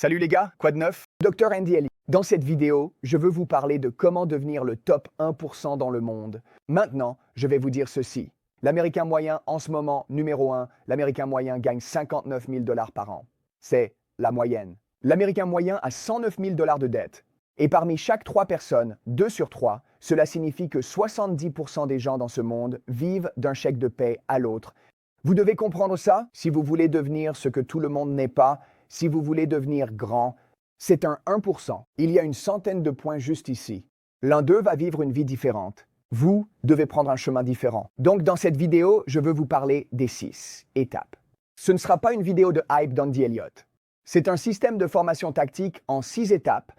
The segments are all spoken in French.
Salut les gars, quoi de neuf? Dr Andy Ali. Dans cette vidéo, je veux vous parler de comment devenir le top 1% dans le monde. Maintenant, je vais vous dire ceci. L'Américain moyen en ce moment, numéro 1, l'Américain moyen gagne 59 000 $ par an. C'est la moyenne. L'Américain moyen a 109 000 $ de dette. Et parmi chaque 3 personnes, 2 sur 3, cela signifie que 70% des gens dans ce monde vivent d'un chèque de paie à l'autre. Vous devez comprendre ça si vous voulez devenir ce que tout le monde n'est pas. Si vous voulez devenir grand, c'est un 1%. Il y a une centaine de points juste ici. L'un d'eux va vivre une vie différente. Vous devez prendre un chemin différent. Donc dans cette vidéo, je veux vous parler des 6 étapes. Ce ne sera pas une vidéo de hype d'Andy Elliott. C'est un système de formation tactique en 6 étapes.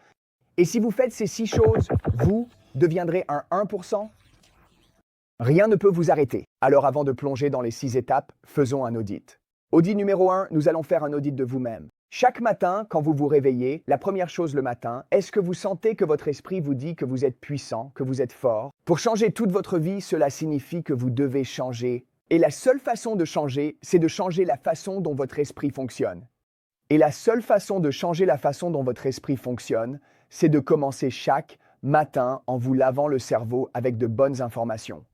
Et si vous faites ces 6 choses, vous deviendrez un 1%. Rien ne peut vous arrêter. Alors avant de plonger dans les 6 étapes, faisons un audit. Audit numéro 1, nous allons faire un audit de vous-même. Chaque matin, quand vous vous réveillez, la première chose le matin, est-ce que vous sentez que votre esprit vous dit que vous êtes puissant, que vous êtes fort? Pour changer toute votre vie, cela signifie que vous devez changer. Et la seule façon de changer, c'est de changer la façon dont votre esprit fonctionne. Et la seule façon de changer la façon dont votre esprit fonctionne, c'est de commencer chaque matin en vous lavant le cerveau avec de bonnes informations.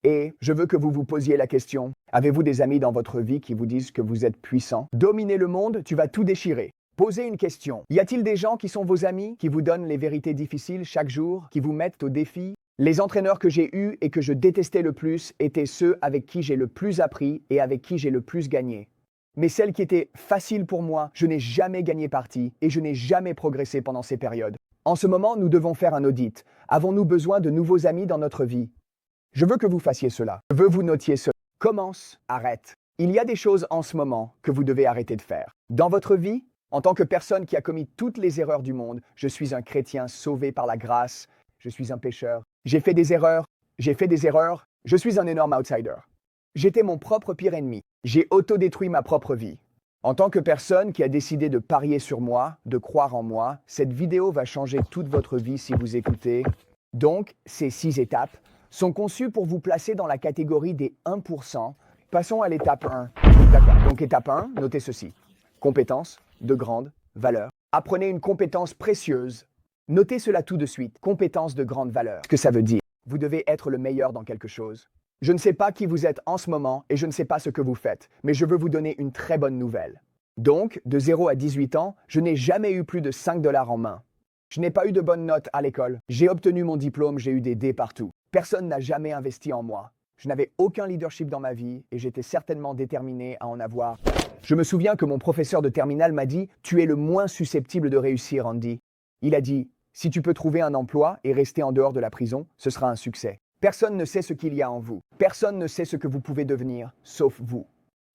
Et je veux que vous vous posiez la question, avez-vous des amis dans votre vie qui vous disent que vous êtes puissant? Dominer le monde, tu vas tout déchirer. Posez une question. Y a-t-il des gens qui sont vos amis, qui vous donnent les vérités difficiles chaque jour, qui vous mettent au défi? Les entraîneurs que j'ai eus et que je détestais le plus étaient ceux avec qui j'ai le plus appris et avec qui j'ai le plus gagné. Mais celles qui étaient faciles pour moi, je n'ai jamais gagné parti et je n'ai jamais progressé pendant ces périodes. En ce moment, nous devons faire un audit. Avons-nous besoin de nouveaux amis dans notre vie? Je veux que vous fassiez cela. Je veux vous notiez cela. Commence, arrête. Il y a des choses en ce moment que vous devez arrêter de faire. Dans votre vie, en tant que personne qui a commis toutes les erreurs du monde, je suis un chrétien sauvé par la grâce, je suis un pécheur. J'ai fait des erreurs, je suis un énorme outsider. J'étais mon propre pire ennemi. J'ai autodétruit ma propre vie. En tant que personne qui a décidé de parier sur moi, de croire en moi, cette vidéo va changer toute votre vie si vous écoutez. Donc, ces 6 étapes sont conçus pour vous placer dans la catégorie des 1%. Passons à l'étape 1. D'accord. Donc étape 1, notez ceci. Compétence de grande valeur. Apprenez une compétence précieuse. Notez cela tout de suite. Compétence de grande valeur. Ce que ça veut dire. Vous devez être le meilleur dans quelque chose. Je ne sais pas qui vous êtes en ce moment et je ne sais pas ce que vous faites, mais je veux vous donner une très bonne nouvelle. Donc, de 0 à 18 ans, je n'ai jamais eu plus de 5 $ en main. Je n'ai pas eu de bonnes notes à l'école. J'ai obtenu mon diplôme, j'ai eu des D partout. Personne n'a jamais investi en moi. Je n'avais aucun leadership dans ma vie et j'étais certainement déterminé à en avoir. Je me souviens que mon professeur de terminale m'a dit « Tu es le moins susceptible de réussir, Andy ». Il a dit « Si tu peux trouver un emploi et rester en dehors de la prison, ce sera un succès. Personne ne sait ce qu'il y a en vous. Personne ne sait ce que vous pouvez devenir, sauf vous.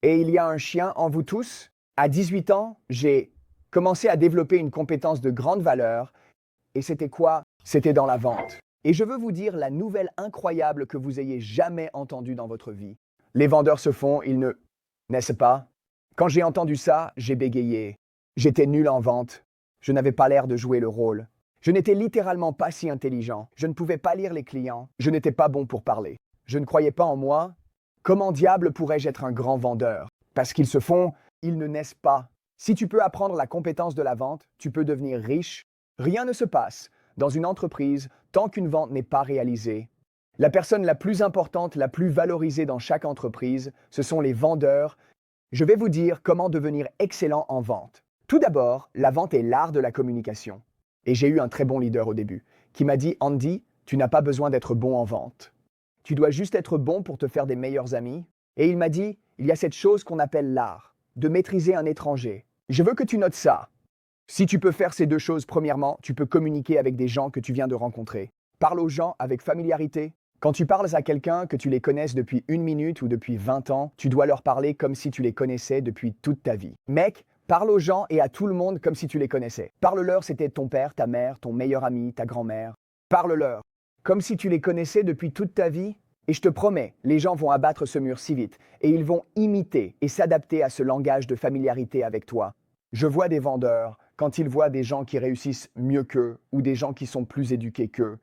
Et il y a un chien en vous tous. À 18 ans, j'ai commencé à développer une compétence de grande valeur. Et c'était quoi? C'était dans la vente. Et je veux vous dire la nouvelle incroyable que vous ayez jamais entendue dans votre vie. Les vendeurs se font, ils ne... N'est-ce pas? Quand j'ai entendu ça, j'ai bégayé. J'étais nul en vente. Je n'avais pas l'air de jouer le rôle. Je n'étais littéralement pas si intelligent. Je ne pouvais pas lire les clients. Je n'étais pas bon pour parler. Je ne croyais pas en moi. Comment diable pourrais-je être un grand vendeur? Parce qu'ils se font, ils ne naissent pas. Si tu peux apprendre la compétence de la vente, tu peux devenir riche. Rien ne se passe dans une entreprise tant qu'une vente n'est pas réalisée. La personne la plus importante, la plus valorisée dans chaque entreprise, ce sont les vendeurs. Je vais vous dire comment devenir excellent en vente. Tout d'abord, la vente est l'art de la communication. Et j'ai eu un très bon leader au début, qui m'a dit « Andy, tu n'as pas besoin d'être bon en vente. Tu dois juste être bon pour te faire des meilleurs amis. » Et il m'a dit « Il y a cette chose qu'on appelle l'art, de maîtriser un étranger. Je veux que tu notes ça. Si tu peux faire ces 2 choses, premièrement, tu peux communiquer avec des gens que tu viens de rencontrer. Parle aux gens avec familiarité. Quand tu parles à quelqu'un que tu les connaisses depuis 1 minute ou depuis 20 ans, tu dois leur parler comme si tu les connaissais depuis toute ta vie. Mec, parle aux gens et à tout le monde comme si tu les connaissais. Parle-leur, c'était ton père, ta mère, ton meilleur ami, ta grand-mère. Parle-leur, comme si tu les connaissais depuis toute ta vie. Et je te promets, les gens vont abattre ce mur si vite et ils vont imiter et s'adapter à ce langage de familiarité avec toi. Je vois des vendeurs, quand ils voient des gens qui réussissent mieux qu'eux ou des gens qui sont plus éduqués qu'eux,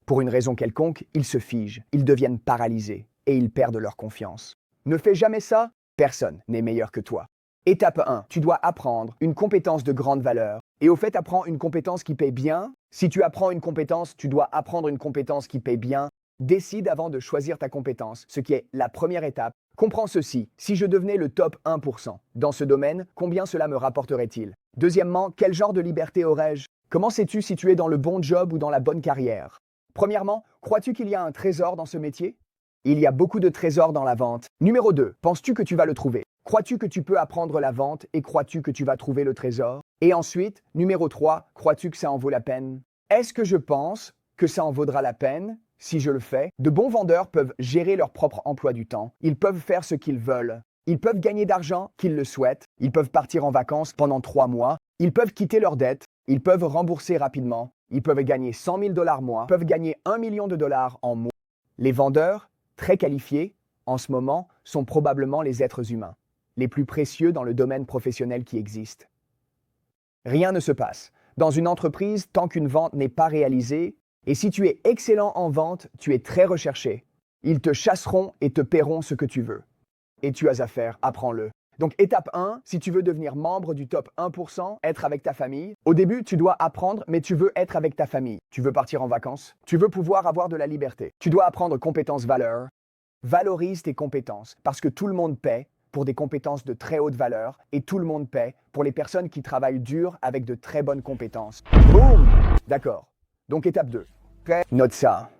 pour une raison quelconque, ils se figent, ils deviennent paralysés et ils perdent leur confiance. Ne fais jamais ça, personne n'est meilleur que toi. Étape 1. Tu dois apprendre une compétence de grande valeur. Et au fait, apprends une compétence qui paye bien. Si tu apprends une compétence, tu dois apprendre une compétence qui paye bien. Décide avant de choisir ta compétence, ce qui est la première étape. Comprends ceci. Si je devenais le top 1% dans ce domaine, combien cela me rapporterait-il? Deuxièmement, quel genre de liberté aurais-je? Comment sais-tu si tu es dans le bon job ou dans la bonne carrière? Premièrement, crois-tu qu'il y a un trésor dans ce métier? Il y a beaucoup de trésors dans la vente. Numéro 2, penses-tu que tu vas le trouver? Crois-tu que tu peux apprendre la vente et crois-tu que tu vas trouver le trésor? Et ensuite, numéro 3, crois-tu que ça en vaut la peine? Est-ce que je pense que ça en vaudra la peine si je le fais? De bons vendeurs peuvent gérer leur propre emploi du temps. Ils peuvent faire ce qu'ils veulent. Ils peuvent gagner d'argent qu'ils le souhaitent. Ils peuvent partir en vacances pendant 3 mois. Ils peuvent quitter leurs dettes. Ils peuvent rembourser rapidement. Ils peuvent gagner 100 000 $ mois. Ils peuvent gagner 1 million de dollars en mois. Les vendeurs, très qualifiés, en ce moment, sont probablement les êtres humains les plus précieux dans le domaine professionnel qui existe. Rien ne se passe dans une entreprise tant qu'une vente n'est pas réalisée, et si tu es excellent en vente, tu es très recherché. Ils te chasseront et te paieront ce que tu veux. Et tu as à faire, apprends-le. Donc étape 1, si tu veux devenir membre du top 1%, être avec ta famille. Au début, tu dois apprendre, mais tu veux être avec ta famille. Tu veux partir en vacances. Tu veux pouvoir avoir de la liberté. Tu dois apprendre compétences valeurs. Valorise tes compétences, parce que tout le monde paie pour des compétences de très haute valeur et tout le monde paie pour les personnes qui travaillent dur avec de très bonnes compétences. Boum! D'accord. Donc étape 2. Prêt? Note ça.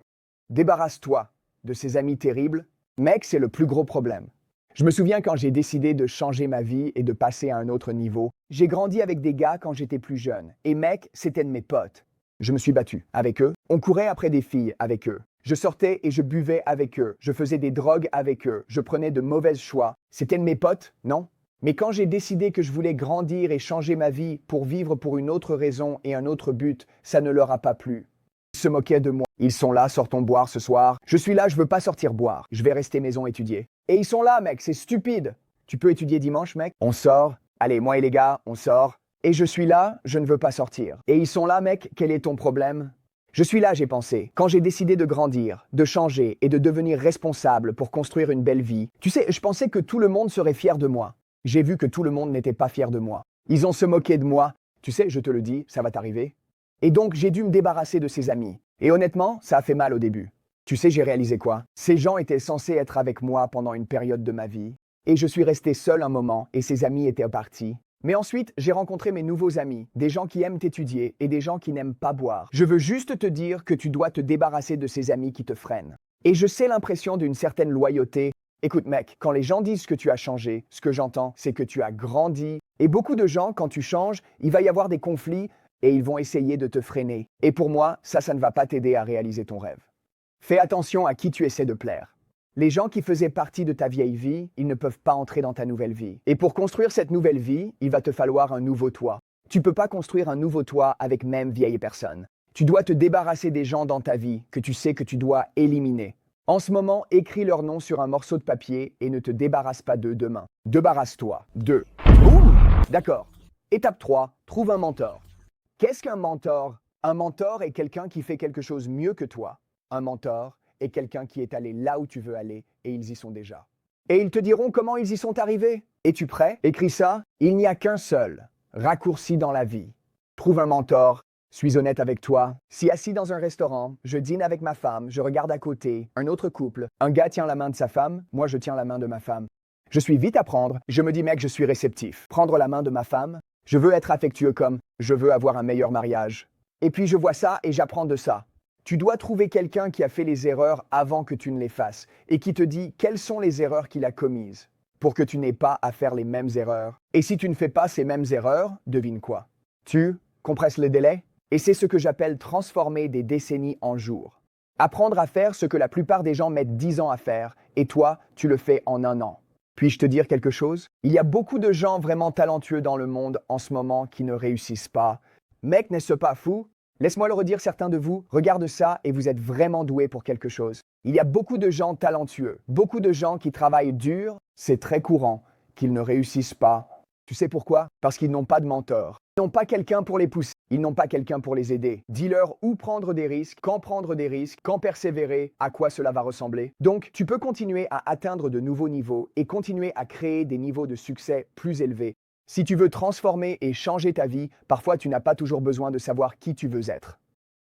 Débarrasse-toi de ces amis terribles. Mec, c'est le plus gros problème. Je me souviens quand j'ai décidé de changer ma vie et de passer à un autre niveau. J'ai grandi avec des gars quand j'étais plus jeune. Et mec, c'était de mes potes. Je me suis battu avec eux. On courait après des filles avec eux. Je sortais et je buvais avec eux. Je faisais des drogues avec eux. Je prenais de mauvais choix. C'était de mes potes, non? Mais quand j'ai décidé que je voulais grandir et changer ma vie pour vivre pour une autre raison et un autre but, ça ne leur a pas plu. Ils se moquaient de moi. Ils sont là, sortons boire ce soir. Je suis là, je veux pas sortir boire. Je vais rester maison étudier. Et ils sont là, mec, c'est stupide. Tu peux étudier dimanche, mec? On sort. Allez, moi et les gars, on sort. Et je suis là, je ne veux pas sortir. Et ils sont là, mec, quel est ton problème? Je suis là, j'ai pensé. Quand j'ai décidé de grandir, de changer et de devenir responsable pour construire une belle vie, tu sais, je pensais que tout le monde serait fier de moi. J'ai vu que tout le monde n'était pas fier de moi. Ils ont se moqué de moi. Tu sais, je te le dis, ça va t'arriver. Et donc, j'ai dû me débarrasser de ces amis. Et honnêtement, ça a fait mal au début. Tu sais, j'ai réalisé quoi? Ces gens étaient censés être avec moi pendant une période de ma vie. Et je suis resté seul un moment et ces amis étaient partis. Mais ensuite, j'ai rencontré mes nouveaux amis, des gens qui aiment étudier et des gens qui n'aiment pas boire. Je veux juste te dire que tu dois te débarrasser de ces amis qui te freinent. Et je sais l'impression d'une certaine loyauté. Écoute mec, quand les gens disent que tu as changé, ce que j'entends, c'est que tu as grandi. Et beaucoup de gens, quand tu changes, il va y avoir des conflits et ils vont essayer de te freiner. Et pour moi, ça ne va pas t'aider à réaliser ton rêve. Fais attention à qui tu essaies de plaire. Les gens qui faisaient partie de ta vieille vie, ils ne peuvent pas entrer dans ta nouvelle vie. Et pour construire cette nouvelle vie, il va te falloir un nouveau toi. Tu ne peux pas construire un nouveau toi avec même vieille personne. Tu dois te débarrasser des gens dans ta vie que tu sais que tu dois éliminer. En ce moment, écris leur nom sur un morceau de papier et ne te débarrasse pas d'eux demain. Débarrasse-toi d'eux. Boum! D'accord. Étape 3, trouve un mentor. Qu'est-ce qu'un mentor? Un mentor est quelqu'un qui fait quelque chose mieux que toi. Un mentor est quelqu'un qui est allé là où tu veux aller et ils y sont déjà. Et ils te diront comment ils y sont arrivés. Es-tu prêt? Écris ça. Il n'y a qu'un seul raccourci dans la vie. Trouve un mentor. Suis honnête avec toi. Si assis dans un restaurant, je dîne avec ma femme, je regarde à côté, un autre couple, un gars tient la main de sa femme, moi je tiens la main de ma femme. Je suis vite à prendre, je me dis mec, je suis réceptif. Prendre la main de ma femme, je veux être affectueux comme, je veux avoir un meilleur mariage. Et puis je vois ça et j'apprends de ça. Tu dois trouver quelqu'un qui a fait les erreurs avant que tu ne les fasses et qui te dit quelles sont les erreurs qu'il a commises pour que tu n'aies pas à faire les mêmes erreurs. Et si tu ne fais pas ces mêmes erreurs, devine quoi? Tu compresses les délais? Et c'est ce que j'appelle transformer des décennies en jours. Apprendre à faire ce que la plupart des gens mettent 10 ans à faire et toi, tu le fais en 1 an. Puis-je te dire quelque chose? Il y a beaucoup de gens vraiment talentueux dans le monde en ce moment qui ne réussissent pas. Mec, n'est-ce pas fou? Laisse-moi le redire, certains de vous, regardent ça et vous êtes vraiment doués pour quelque chose. Il y a beaucoup de gens talentueux, beaucoup de gens qui travaillent dur, c'est très courant, qu'ils ne réussissent pas. Tu sais pourquoi? Parce qu'ils n'ont pas de mentor. Ils n'ont pas quelqu'un pour les pousser. Ils n'ont pas quelqu'un pour les aider. Dis-leur où prendre des risques, quand persévérer, à quoi cela va ressembler. Donc, tu peux continuer à atteindre de nouveaux niveaux et continuer à créer des niveaux de succès plus élevés. Si tu veux transformer et changer ta vie, parfois tu n'as pas toujours besoin de savoir qui tu veux être.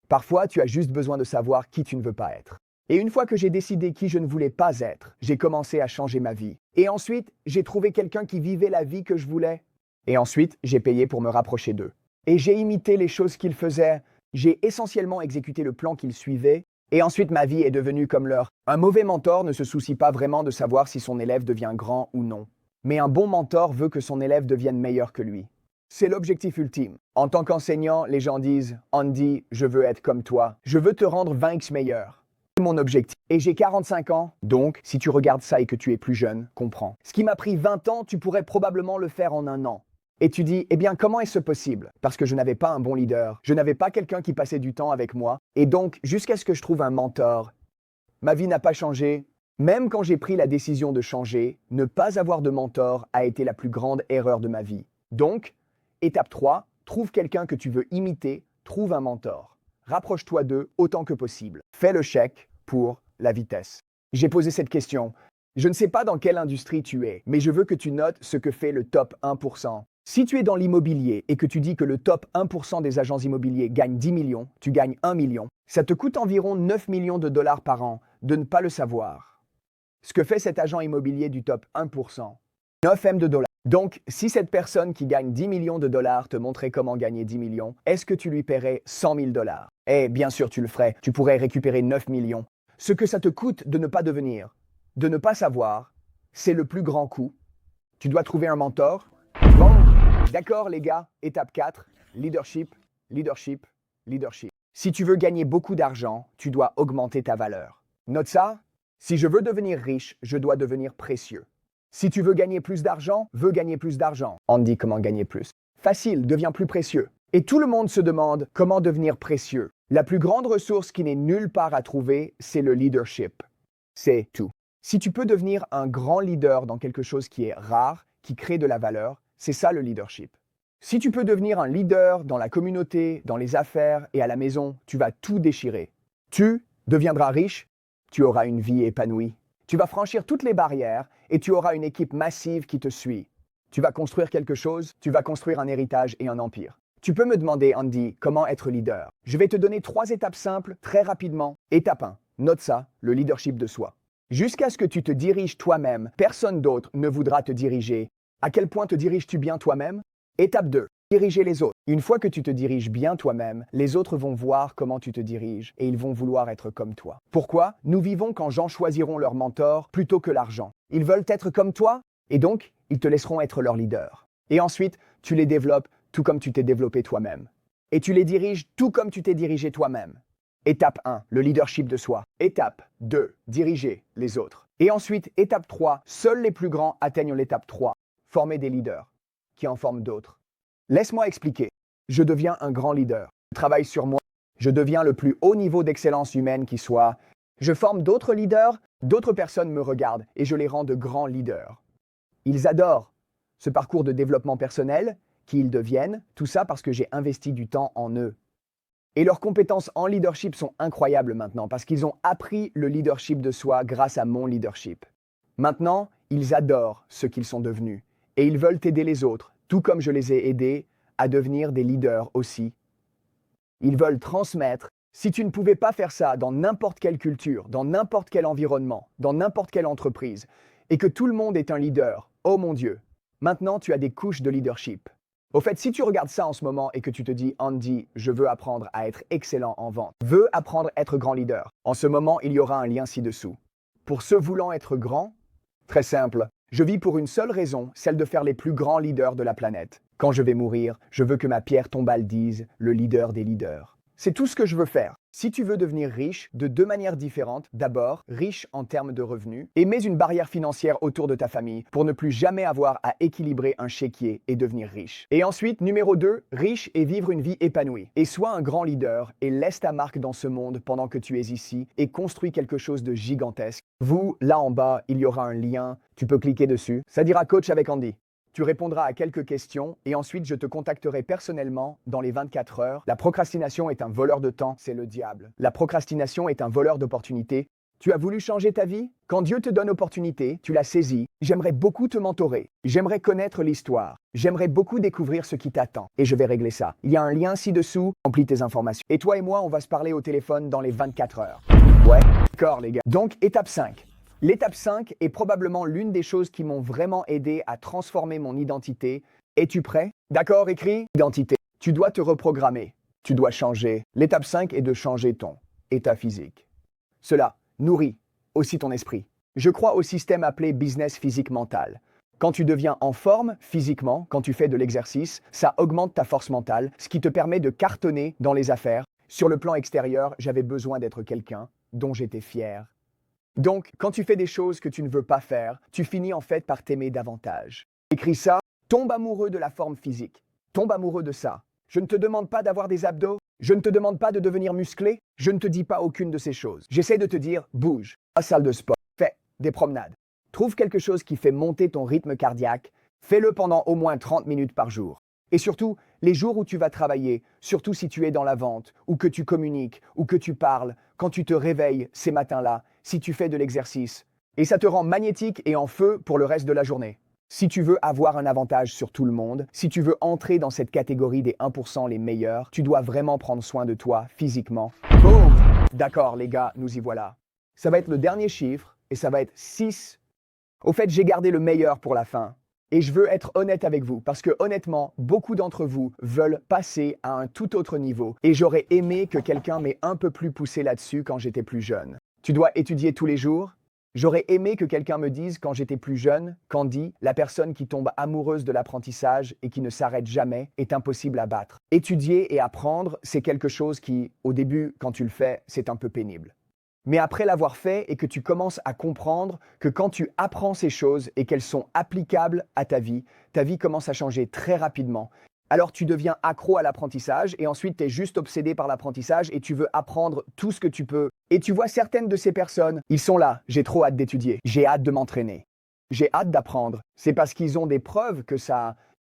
Parfois, tu as juste besoin de savoir qui tu ne veux pas être. Et une fois que j'ai décidé qui je ne voulais pas être, j'ai commencé à changer ma vie. Et ensuite, j'ai trouvé quelqu'un qui vivait la vie que je voulais. Et ensuite, j'ai payé pour me rapprocher d'eux. Et j'ai imité les choses qu'ils faisaient. J'ai essentiellement exécuté le plan qu'ils suivaient. Et ensuite, ma vie est devenue comme leur. Un mauvais mentor ne se soucie pas vraiment de savoir si son élève devient grand ou non. Mais un bon mentor veut que son élève devienne meilleur que lui. C'est l'objectif ultime. En tant qu'enseignant, les gens disent « Andy, je veux être comme toi. Je veux te rendre 20x meilleur. » C'est mon objectif. Et j'ai 45 ans, donc si tu regardes ça et que tu es plus jeune, comprends. Ce qui m'a pris 20 ans, tu pourrais probablement le faire en un an. Et tu dis, eh bien, comment est-ce possible? Parce que je n'avais pas un bon leader, je n'avais pas quelqu'un qui passait du temps avec moi, et donc, jusqu'à ce que je trouve un mentor, ma vie n'a pas changé. Même quand j'ai pris la décision de changer, ne pas avoir de mentor a été la plus grande erreur de ma vie. Donc, étape 3, trouve quelqu'un que tu veux imiter, trouve un mentor. Rapproche-toi d'eux autant que possible. Fais le chèque pour la vitesse. J'ai posé cette question. Je ne sais pas dans quelle industrie tu es, mais je veux que tu notes ce que fait le top 1%. Si tu es dans l'immobilier et que tu dis que le top 1% des agents immobiliers gagnent 10 millions, tu gagnes 1 million, ça te coûte environ 9 millions de dollars par an de ne pas le savoir. Ce que fait cet agent immobilier du top 1%, 9 M de dollars. Donc, si cette personne qui gagne 10 millions de dollars te montrait comment gagner 10 millions, est-ce que tu lui paierais 100 000 dollars? Eh bien sûr, tu le ferais. Tu pourrais récupérer 9 millions. Ce que ça te coûte de ne pas devenir, de ne pas savoir, c'est le plus grand coût. Tu dois trouver un mentor. Bon, d'accord les gars, étape 4, leadership, leadership, leadership. Si tu veux gagner beaucoup d'argent, tu dois augmenter ta valeur. Note ça, si je veux devenir riche, je dois devenir précieux. Si tu veux gagner plus d'argent, veux gagner plus d'argent. Andy, comment gagner plus? Facile, deviens plus précieux. Et tout le monde se demande comment devenir précieux. La plus grande ressource qui n'est nulle part à trouver, c'est le leadership. C'est tout. Si tu peux devenir un grand leader dans quelque chose qui est rare, qui crée de la valeur, c'est ça le leadership. Si tu peux devenir un leader dans la communauté, dans les affaires et à la maison, tu vas tout déchirer. Tu deviendras riche, tu auras une vie épanouie. Tu vas franchir toutes les barrières et tu auras une équipe massive qui te suit. Tu vas construire quelque chose, tu vas construire un héritage et un empire. Tu peux me demander, Andy, comment être leader? Je vais te donner 3 étapes simples, très rapidement. Étape 1, note ça, le leadership de soi. Jusqu'à ce que tu te diriges toi-même, personne d'autre ne voudra te diriger. À quel point te diriges-tu bien toi-même? Étape 2, diriger les autres. Une fois que tu te diriges bien toi-même, les autres vont voir comment tu te diriges et ils vont vouloir être comme toi. Pourquoi? Nous vivons quand gens choisiront leur mentor plutôt que l'argent. Ils veulent être comme toi et donc, ils te laisseront être leur leader. Et ensuite, tu les développes tout comme tu t'es développé toi-même. Et tu les diriges tout comme tu t'es dirigé toi-même. Étape 1, le leadership de soi. Étape 2, diriger les autres. Et ensuite, étape 3, seuls les plus grands atteignent l'étape 3, former des leaders qui en forment d'autres. Laisse-moi expliquer. Je deviens un grand leader. Je travaille sur moi. Je deviens le plus haut niveau d'excellence humaine qui soit. Je forme d'autres leaders, d'autres personnes me regardent et je les rends de grands leaders. Ils adorent ce parcours de développement personnel, qui ils deviennent, tout ça parce que j'ai investi du temps en eux. Et leurs compétences en leadership sont incroyables maintenant parce qu'ils ont appris le leadership de soi grâce à mon leadership. Maintenant, ils adorent ce qu'ils sont devenus et ils veulent aider les autres, tout comme je les ai aidés à devenir des leaders aussi. Ils veulent transmettre. Si tu ne pouvais pas faire ça dans n'importe quelle culture, dans n'importe quel environnement, dans n'importe quelle entreprise, et que tout le monde est un leader, oh mon Dieu, maintenant tu as des couches de leadership. Au fait, si tu regardes ça en ce moment et que tu te dis « Andy, je veux apprendre à être excellent en vente, veux apprendre à être grand leader », en ce moment, il y aura un lien ci-dessous. Pour ceux voulant être grands, très simple, je vis pour une seule raison, celle de faire les plus grands leaders de la planète. Quand je vais mourir, je veux que ma pierre tombale dise « le leader des leaders ». C'est tout ce que je veux faire. Si tu veux devenir riche de 2 manières différentes, d'abord, riche en termes de revenus, et mets une barrière financière autour de ta famille pour ne plus jamais avoir à équilibrer un chéquier et devenir riche. Et ensuite, numéro 2, riche et vivre une vie épanouie. Et sois un grand leader et laisse ta marque dans ce monde pendant que tu es ici et construis quelque chose de gigantesque. Vous, là en bas, il y aura un lien, tu peux cliquer dessus. Ça dira Coach avec Andy. tu répondras à quelques questions et ensuite je te contacterai personnellement dans les 24 heures. La procrastination est un voleur de temps, c'est le diable. La procrastination est un voleur d'opportunités. Tu as voulu changer ta vie? Quand Dieu te donne opportunité, tu la saisis. J'aimerais beaucoup te mentorer. J'aimerais connaître l'histoire. J'aimerais beaucoup découvrir ce qui t'attend. Et je vais régler ça. Il y a un lien ci-dessous, remplis tes informations. Et toi et moi, on va se parler au téléphone dans les 24 heures. Ouais, d'accord les gars. Donc, étape 5. L'étape 5 est probablement l'une des choses qui m'ont vraiment aidé à transformer mon identité. Es-tu prêt? D'accord, écrit? Identité. Tu dois te reprogrammer. Tu dois changer. L'étape 5 est de changer ton état physique. Cela nourrit aussi ton esprit. Je crois au système appelé business physique mental. Quand tu deviens en forme physiquement, quand tu fais de l'exercice, ça augmente ta force mentale, ce qui te permet de cartonner dans les affaires. Sur le plan extérieur, j'avais besoin d'être quelqu'un dont j'étais fier. Donc, quand tu fais des choses que tu ne veux pas faire, tu finis en fait par t'aimer davantage. Écris ça, tombe amoureux de la forme physique. Tombe amoureux de ça. Je ne te demande pas d'avoir des abdos. Je ne te demande pas de devenir musclé. Je ne te dis pas aucune de ces choses. J'essaie de te dire, bouge, à la salle de sport, fais des promenades. Trouve quelque chose qui fait monter ton rythme cardiaque. Fais-le pendant au moins 30 minutes par jour. Et surtout, les jours où tu vas travailler, surtout si tu es dans la vente, ou que tu communiques, ou que tu parles, quand tu te réveilles ces matins-là, si tu fais de l'exercice. Et ça te rend magnétique et en feu pour le reste de la journée. Si tu veux avoir un avantage sur tout le monde, si tu veux entrer dans cette catégorie des 1% les meilleurs, tu dois vraiment prendre soin de toi physiquement. Boum! D'accord les gars, nous y voilà. Ça va être le dernier chiffre et ça va être 6. Au fait, j'ai gardé le meilleur pour la fin. Et je veux être honnête avec vous parce que honnêtement, beaucoup d'entre vous veulent passer à un tout autre niveau. Et j'aurais aimé que quelqu'un m'ait un peu plus poussé là-dessus quand j'étais plus jeune. Tu dois étudier tous les jours? J'aurais aimé que quelqu'un me dise quand j'étais plus jeune, Candy, la personne qui tombe amoureuse de l'apprentissage et qui ne s'arrête jamais, est impossible à battre. Étudier et apprendre, c'est quelque chose qui, au début, quand tu le fais, c'est un peu pénible. Mais après l'avoir fait et que tu commences à comprendre que quand tu apprends ces choses et qu'elles sont applicables à ta vie commence à changer très rapidement. Alors tu deviens accro à l'apprentissage et ensuite tu es juste obsédé par l'apprentissage et tu veux apprendre tout ce que tu peux. Et tu vois certaines de ces personnes, ils sont là, j'ai trop hâte d'étudier, j'ai hâte de m'entraîner, j'ai hâte d'apprendre. C'est parce qu'ils ont des preuves que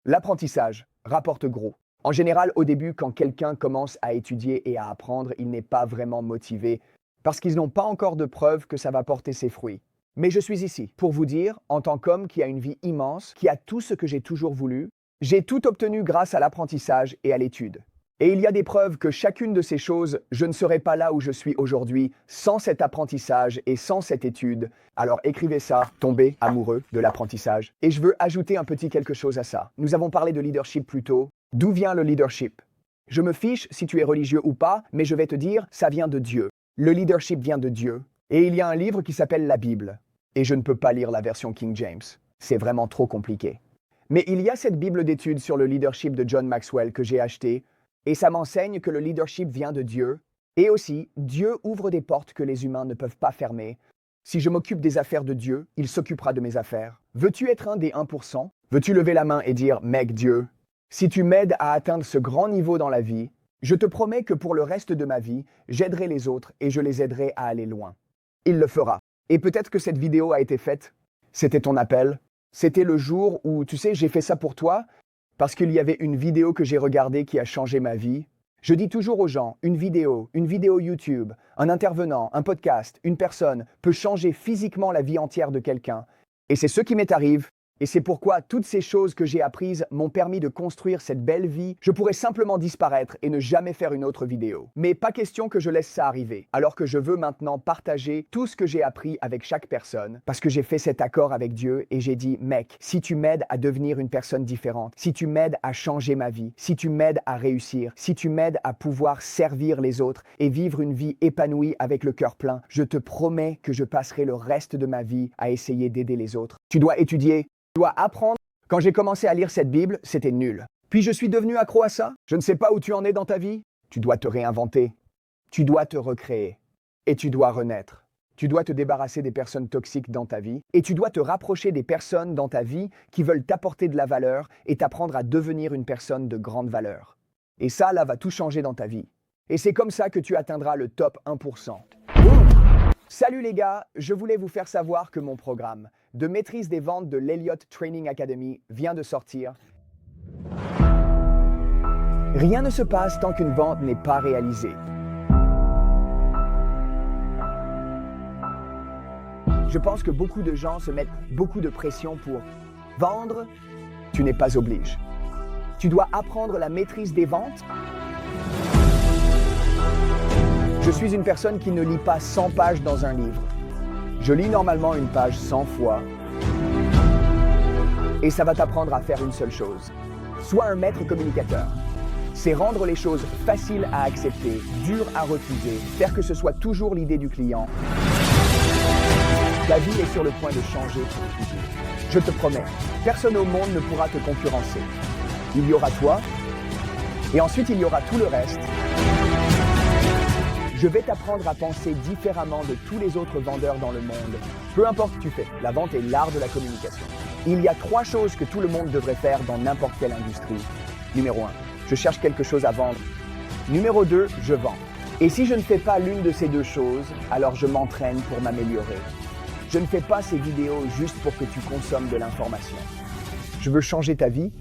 l'apprentissage rapporte gros. En général, au début, quand quelqu'un commence à étudier et à apprendre, il n'est pas vraiment motivé parce qu'ils n'ont pas encore de preuves que ça va porter ses fruits. Mais je suis ici pour vous dire, en tant qu'homme qui a une vie immense, qui a tout ce que j'ai toujours voulu, j'ai tout obtenu grâce à l'apprentissage et à l'étude. Et il y a des preuves que chacune de ces choses, je ne serais pas là où je suis aujourd'hui sans cet apprentissage et sans cette étude. Alors écrivez ça, tombez amoureux de l'apprentissage. Et je veux ajouter un petit quelque chose à ça. Nous avons parlé de leadership plus tôt. D'où vient le leadership? Je me fiche si tu es religieux ou pas, mais je vais te dire, ça vient de Dieu. Le leadership vient de Dieu. Et il y a un livre qui s'appelle la Bible. Et je ne peux pas lire la version King James. C'est vraiment trop compliqué. Mais il y a cette Bible d'études sur le leadership de John Maxwell que j'ai achetée, et ça m'enseigne que le leadership vient de Dieu, et aussi, Dieu ouvre des portes que les humains ne peuvent pas fermer. Si je m'occupe des affaires de Dieu, il s'occupera de mes affaires. Veux-tu être un des 1%? Veux-tu lever la main et dire « Mec Dieu, si tu m'aides à atteindre ce grand niveau dans la vie, je te promets que pour le reste de ma vie, j'aiderai les autres et je les aiderai à aller loin. » Il le fera. Et peut-être que cette vidéo a été faite. C'était ton appel. C'était le jour où, tu sais, j'ai fait ça pour toi parce qu'il y avait une vidéo que j'ai regardée qui a changé ma vie. Je dis toujours aux gens, une vidéo YouTube, un intervenant, un podcast, une personne peut changer physiquement la vie entière de quelqu'un. Et c'est ce qui m'est arrivé. Et c'est pourquoi toutes ces choses que j'ai apprises m'ont permis de construire cette belle vie. Je pourrais simplement disparaître et ne jamais faire une autre vidéo. Mais pas question que je laisse ça arriver, alors que je veux maintenant partager tout ce que j'ai appris avec chaque personne, parce que j'ai fait cet accord avec Dieu et j'ai dit, mec, si tu m'aides à devenir une personne différente, si tu m'aides à changer ma vie, si tu m'aides à réussir, si tu m'aides à pouvoir servir les autres et vivre une vie épanouie avec le cœur plein, je te promets que je passerai le reste de ma vie à essayer d'aider les autres. Tu dois étudier. Tu dois apprendre. Quand j'ai commencé à lire cette Bible, c'était nul. Puis je suis devenu accro à ça. Je ne sais pas où tu en es dans ta vie. Tu dois te réinventer. Tu dois te recréer. Et tu dois renaître. Tu dois te débarrasser des personnes toxiques dans ta vie. Et tu dois te rapprocher des personnes dans ta vie qui veulent t'apporter de la valeur et t'apprendre à devenir une personne de grande valeur. Et ça, là, va tout changer dans ta vie. Et c'est comme ça que tu atteindras le top 1%. Boum! Salut les gars, je voulais vous faire savoir que mon programme de maîtrise des ventes de l'Elliott Training Academy vient de sortir. Rien ne se passe tant qu'une vente n'est pas réalisée. Je pense que beaucoup de gens se mettent beaucoup de pression pour vendre. Tu n'es pas obligé. Tu dois apprendre la maîtrise des ventes. Je suis une personne qui ne lit pas 100 pages dans un livre. Je lis normalement une page 100 fois. Et ça va t'apprendre à faire une seule chose. Sois un maître communicateur. C'est rendre les choses faciles à accepter, dures à refuser, faire que ce soit toujours l'idée du client. Ta vie est sur le point de changer pour toujours. Je te promets, personne au monde ne pourra te concurrencer. Il y aura toi, et ensuite il y aura tout le reste. Je vais t'apprendre à penser différemment de tous les autres vendeurs dans le monde. Peu importe ce que tu fais, la vente est l'art de la communication. Il y a 3 choses que tout le monde devrait faire dans n'importe quelle industrie. Numéro 1, je cherche quelque chose à vendre. Numéro 2, je vends. Et si je ne fais pas l'une de ces 2 choses, alors je m'entraîne pour m'améliorer. Je ne fais pas ces vidéos juste pour que tu consommes de l'information. Je veux changer ta vie